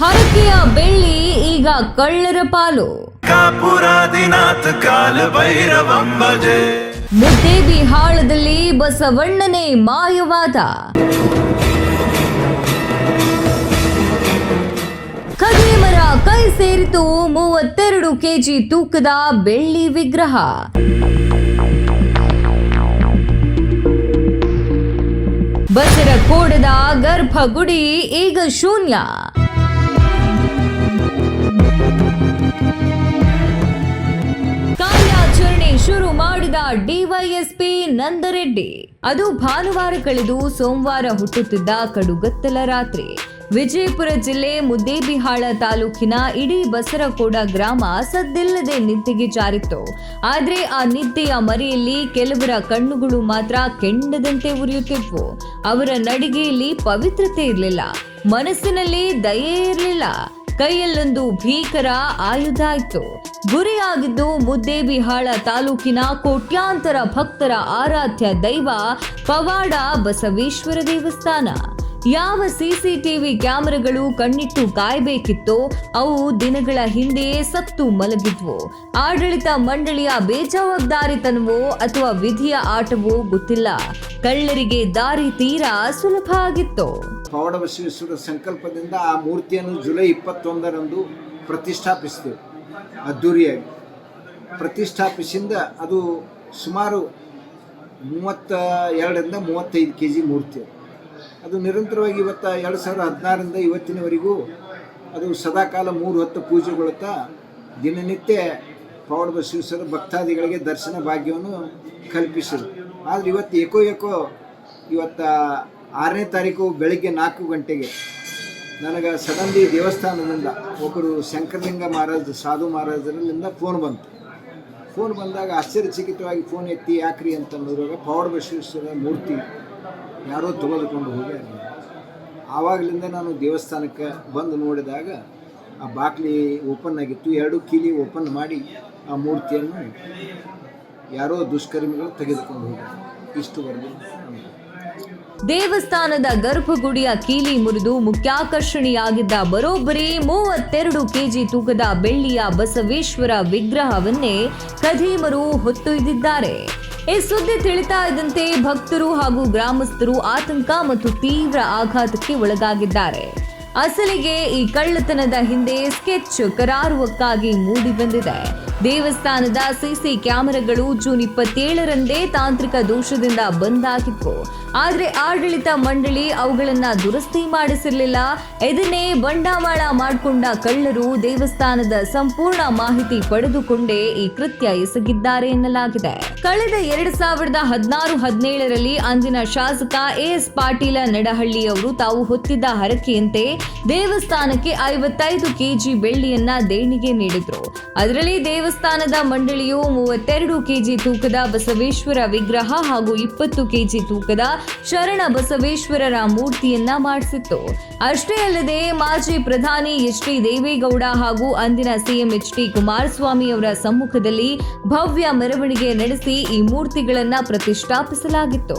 ಹರಕೆಯ ಬೆಳ್ಳಿ ಈಗ ಕಳ್ಳರ ಪಾಲು. ಕಾಪುರಾದಿನಾಥ ಕಾಲ ಭೈರವಂಬಜೆ. ಮುದ್ದೇಬಿಹಾಳದಲ್ಲಿ ಬಸವಣ್ಣನೇ ಮಾಯವಾದ. ಖದೀಮರ ಕೈ ಸೇರಿತು 32 ಕೆಜಿ ತೂಕದ ಬೆಳ್ಳಿ ವಿಗ್ರಹ. ಬಸರಕೋಡದ ಗರ್ಭಗುಡಿ ಈಗ ಶೂನ್ಯ. ಕಾರ್ಯಾಚರಣೆ ಶುರು ಮಾಡಿದ ಡಿವೈಎಸ್ಪಿ ನಂದರೆಡ್ಡಿ. ಅದು ಭಾನುವಾರ ಕಳೆದು ಸೋಮವಾರ ಹುಟ್ಟುತ್ತಿದ್ದ ಕಡುಗತ್ತಲ ರಾತ್ರಿ. ವಿಜಯಪುರ ಜಿಲ್ಲೆ ಮುದ್ದೇಬಿಹಾಳ ತಾಲೂಕಿನ ಇಡೀ ಬಸರಕೋಡ ಗ್ರಾಮ ಸದ್ದಿಲ್ಲದೆ ನಿದ್ದೆಗೆ ಜಾರಿತ್ತು. ಆದ್ರೆ ಆ ನಿದ್ದೆಯ ಮರೆಯಲ್ಲಿ ಕೆಲವರ ಕಣ್ಣುಗಳು ಮಾತ್ರ ಕೆಂಡದಂತೆ ಉರಿಯುತ್ತಿದ್ವು. ಅವರ ನಡಿಗೆಯಲ್ಲಿ ಪವಿತ್ರತೆ ಇರಲಿಲ್ಲ, ಮನಸ್ಸಿನಲ್ಲಿ ದಯೆ ಇರಲಿಲ್ಲ. ಕೈಯಲ್ಲೊಂದು ಭೀಕರ ಆಯುಧ ಇತ್ತು. ಗುರಿಯಾಗಿದ್ದು ಮುದ್ದೇಬಿಹಾಳ ತಾಲೂಕಿನ ಕೋಟ್ಯಾಂತರ ಭಕ್ತರ ಆರಾಧ್ಯ ದೈವ ಪವಾಡ ಬಸವೇಶ್ವರ ದೇವಸ್ಥಾನ. ಯಾವ ಸಿಸಿಟಿವಿ ಕ್ಯಾಮೆರಾಗಳು ಕಣ್ಣಿಟ್ಟು ಕಾಯಬೇಕಿತ್ತೋ ಅವು ದಿನಗಳ ಹಿಂದೆಯೇ ಸತ್ತು ಮಲಗಿದ್ವು. ಆಡಳಿತ ಮಂಡಳಿಯ ಬೇಜವಾಬ್ದಾರಿತನವೋ ಅಥವಾ ವಿಧಿಯ ಆಟವೋ ಗೊತ್ತಿಲ್ಲ. ಕಳ್ಳರಿಗೆ ದಾರಿ ತೀರಾ ಸುಲಭ ಆಗಿತ್ತು. ಪವಾಡ ಬಸವೇಶ್ವರ ಸಂಕಲ್ಪದಿಂದ ಆ ಮೂರ್ತಿಯನ್ನು ಜುಲೈ 21ರಂದು ಪ್ರತಿಷ್ಠಾಪಿಸಿದೆವು. ಅದ್ದೂರಿಯಾಗಿ ಪ್ರತಿಷ್ಠಾಪಿಸಿಂದ ಅದು ಸುಮಾರು 32ರಿಂದ 35 ಕೆಜಿ ಮೂರ್ತಿ. ಅದು ನಿರಂತರವಾಗಿ 2016ರಿಂದ ಇವತ್ತಿನವರೆಗೂ ಅದು ಸದಾಕಾಲ 3 ಹೊತ್ತು ಪೂಜೆಗೊಳ್ಳುತ್ತಾ ದಿನನಿತ್ಯ ಪವಾಡ ಬಸವೇಶ್ವರ ಭಕ್ತಾದಿಗಳಿಗೆ ದರ್ಶನ ಭಾಗ್ಯವನ್ನು ಕಲ್ಪಿಸಿದರು. ಆದರೆ ಇವತ್ತು ಏಕೋ 6ನೇ ತಾರೀಕು ಬೆಳಿಗ್ಗೆ 4 ಗಂಟೆಗೆ ನನಗೆ ಸಡನ್ಲಿ ದೇವಸ್ಥಾನದಿಂದ ಒಬ್ಬರು ಶಂಕರಲಿಂಗ ಮಹಾರಾಜ್ ಸಾಧು ಮಹಾರಾಜರಿಂದ ಫೋನ್ ಬಂದಾಗ ಆಶ್ಚರ್ಯಚಕಿತವಾಗಿ ಫೋನ್ ಎತ್ತಿ ಯಾಕ್ರಿ ಅಂತ ನೋಡುವಾಗ ಪವಾಡ ಬಸವೇಶ್ವರ ಮೂರ್ತಿ ಯಾರೋ ತೆಗೆದುಕೊಂಡು ಹೋಗಿ. ಆವಾಗಲಿಂದ ನಾನು ದೇವಸ್ಥಾನಕ್ಕೆ ಬಂದು ನೋಡಿದಾಗ ಆ ಬಾಕ್ಲಿ ಓಪನ್ ಆಗಿತ್ತು. 2 ಕೀಲಿ ಓಪನ್ ಮಾಡಿ ಆ ಮೂರ್ತಿಯನ್ನು ಯಾರೋ ದುಷ್ಕರ್ಮಿಗಳು ತೆಗೆದುಕೊಂಡು ಹೋಗಿದ್ದಾರೆ. ಇಷ್ಟುವರೆಗೂ ದೇವಸ್ಥಾನದ ಗರ್ಭಗುಡಿಯ ಕೀಲಿ ಮುರಿದು ಮುಖ್ಯಾಕರ್ಷಣೆಯಾಗಿದ್ದ ಬರೋಬ್ಬರಿ 32 ಕೆಜಿ ತೂಕದ ಬೆಳ್ಳಿಯ ಬಸವೇಶ್ವರ ವಿಗ್ರಹವನ್ನೇ ಖದೀಮರು ಹೊತ್ತೊಯ್ದಿದ್ದಾರೆ. ಈ ಸುದ್ದಿ ತಿಳಿತಾ ಇದ್ದಂತೆ ಭಕ್ತರು ಹಾಗೂ ಗ್ರಾಮಸ್ಥರು ಆತಂಕ ಮತ್ತು ತೀವ್ರ ಆಘಾತಕ್ಕೆ ಒಳಗಾಗಿದ್ದಾರೆ. ಅಸಲಿಗೆ ಈ ಕಳ್ಳತನದ ಹಿಂದೆ ಸ್ಕೆಚ್ ಕರಾರುವಕ್ಕಾಗಿ ಮೂಡಿ ಬಂದಿದೆ. ದೇವಸ್ಥಾನದ ಸಿಸಿ ಕ್ಯಾಮೆರಾಗಳು ಜೂನ್ 27ರಂದೇ ತಾಂತ್ರಿಕ ದೋಷದಿಂದ ಬಂದ್ ಆಗಿದ್ವು. ಆದ್ರೆ ಆಡಳಿತ ಮಂಡಳಿ ಅವುಗಳನ್ನ ದುರಸ್ತಿ ಮಾಡಿಸಿರಲಿಲ್ಲ. ಇದನ್ನೇ ಬಂಡವಾಳ ಮಾಡಿಕೊಂಡ ಕಳ್ಳರು ದೇವಸ್ಥಾನದ ಸಂಪೂರ್ಣ ಮಾಹಿತಿ ಪಡೆದುಕೊಂಡೇ ಈ ಕೃತ್ಯ ಎಸಗಿದ್ದಾರೆ ಎನ್ನಲಾಗಿದೆ. ಕಳೆದ 2016-17ರಲ್ಲಿ ಅಂದಿನ ಶಾಸಕ ಎಸ್ ಪಾಟೀಲ ನಡಹಳ್ಳಿಯವರು ತಾವು ಹೊತ್ತಿದ್ದ ಹರಕೆಯಂತೆ ದೇವಸ್ಥಾನಕ್ಕೆ 55 ಕೆಜಿ ಬೆಳ್ಳಿಯನ್ನ ದೇಣಿಗೆ ನೀಡಿದ್ರು. ಅದರಲ್ಲಿ ದೇವಸ್ಥಾನದ ಮಂಡಳಿಯು 32 ಕೆಜಿ ತೂಕದ ಬಸವೇಶ್ವರ ವಿಗ್ರಹ ಹಾಗೂ 20 ಕೆಜಿ ತೂಕದ ಶರಣ ಬಸವೇಶ್ವರರ ಮೂರ್ತಿಯನ್ನ ಮಾಡಿಸಿತ್ತು. ಅಷ್ಟೇ ಅಲ್ಲದೆ ಮಾಜಿ ಪ್ರಧಾನಿ ಎಚ್.ಡಿ. ದೇವೇಗೌಡ ಹಾಗೂ ಅಂದಿನ ಸಿಎಂ ಎಚ್.ಡಿ. ಕುಮಾರಸ್ವಾಮಿ ಅವರ ಸಮ್ಮುಖದಲ್ಲಿ ಭವ್ಯ ಮೆರವಣಿಗೆ ನಡೆಸಿ ಈ ಮೂರ್ತಿಗಳನ್ನ ಪ್ರತಿಷ್ಠಾಪಿಸಲಾಗಿತ್ತು.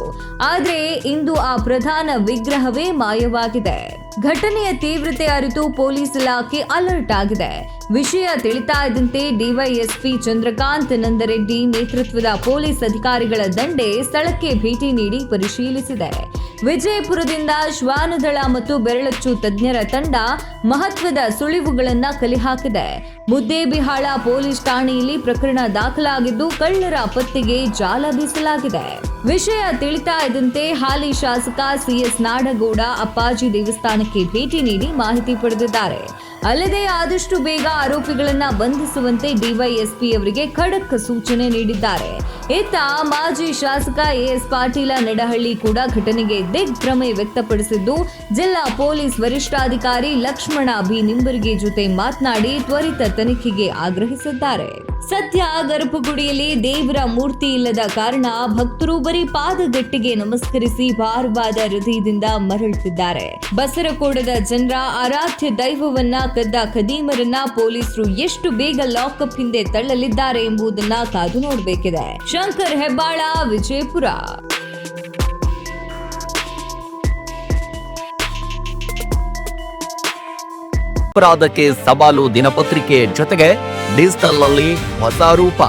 ಆದ್ರೆ ಇಂದು ಆ ಪ್ರಧಾನ ವಿಗ್ರಹವೇ ಮಾಯವಾಗಿದೆ. ಘಟನೆಯ ತೀವ್ರತೆ ಅರಿತು ಪೊಲೀಸ್ ಇಲಾಖೆ ಅಲರ್ಟ್ ಆಗಿದೆ. ವಿಷಯ ತಿಳಿತಾ ಇದ್ದಂತೆ ಡಿವೈಎಸ್ಪಿ ಚಂದ್ರಕಾಂತ್ ನಂದರೆಡ್ಡಿ ನೇತೃತ್ವದ ಪೊಲೀಸ್ ಅಧಿಕಾರಿಗಳ ದಂಡೆ ಸ್ಥಳಕ್ಕೆ ಭೇಟಿ ನೀಡಿ ಪರಿಶೀಲಿಸಿದೆ. ವಿಜಯಪುರದಿಂದ ಶ್ವಾನದಳ ಮತ್ತು ಬೆರಳಚ್ಚು ತಜ್ಞರ ತಂಡ ಮಹತ್ವದ ಸುಳಿವುಗಳನ್ನ ಕಲೆ ಹಾಕಿದೆ. ಮುದ್ದೇಬಿಹಾಳ ಪೊಲೀಸ್ ಠಾಣೆಯಲ್ಲಿ ಪ್ರಕರಣ ದಾಖಲಾಗಿದ್ದು ಕಳ್ಳರ ಪತ್ತೆಗೆ ಜಾಲ ಬೀಸಲಾಗಿದೆ. ವಿಷಯ ತಿಳಿತಾ ಇದ್ದಂತೆ ಹಾಲಿ ಶಾಸಕ ಸಿಎಸ್ ನಾಡಗೌಡ ಅಪ್ಪಾಜಿ ದೇವಸ್ಥಾನಕ್ಕೆ ಭೇಟಿ ನೀಡಿ ಮಾಹಿತಿ ಪಡೆದಿದ್ದಾರೆ. ಅಲ್ಲದೆ ಆದಷ್ಟು ಬೇಗ ಆರೋಪಿಗಳನ್ನ ಬಂಧಿಸುವಂತೆ ಡಿವೈಎಸ್ಪಿ ಅವರಿಗೆ ಖಡಕ್ ಸೂಚನೆ ನೀಡಿದ್ದಾರೆ. ಇತ್ತ ಮಾಜಿ ಶಾಸಕ ಎಸ್ ಪಾಟೀಲ ನಡಹಳ್ಳಿ ಕೂಡ ಘಟನೆಗೆ ದಿಗ್ಭ್ರಮೆ ವ್ಯಕ್ತಪಡಿಸಿದ್ದು ಜಿಲ್ಲಾ ಪೊಲೀಸ್ ವರಿಷ್ಠಾಧಿಕಾರಿ ಲಕ್ಷ್ಮಣ ಬಿ ನಿಂಬರ್ಗಿ ಜೊತೆ ಮಾತನಾಡಿ ತ್ವರಿತ ತನಿಖೆಗೆ ಆಗ್ರಹಿಸಿದ್ದಾರೆ. ಸದ್ಯ ಗರ್ಭಗುಡಿಯಲ್ಲಿ ದೇವರ ಮೂರ್ತಿ ಇಲ್ಲದ ಕಾರಣ ಭಕ್ತರು ಬರೀ ಪಾದಗಟ್ಟಿಗೆ ನಮಸ್ಕರಿಸಿ ಭಾರವಾದ ಹೃದಯದಿಂದ ಮರಳುತ್ತಿದ್ದಾರೆ. ಬಸರಕೋಡದ ಜನರ ಆರಾಧ್ಯ ದೈವವನ್ನ ಕದ್ದ ಖದೀಮರನ್ನ ಪೊಲೀಸರು ಎಷ್ಟು ಬೇಗ ಲಾಕಪ್ ಹಿಂದೆ ತಳ್ಳಲಿದ್ದಾರೆ ಎಂಬುದನ್ನ ಕಾದು ನೋಡಬೇಕಿದೆ. ಶಂಕರ್ ಹೆಬ್ಬಾಳ, ವಿಜಯಪುರ. ಅಪರಾಧಕ್ಕೆ ಸವಾಲು ದಿನಪತ್ರಿಕೆ ಜೊತೆಗೆ ಡಿಜಿಟಲ್ ನಲ್ಲಿ ಹೊಸ ರೂಪ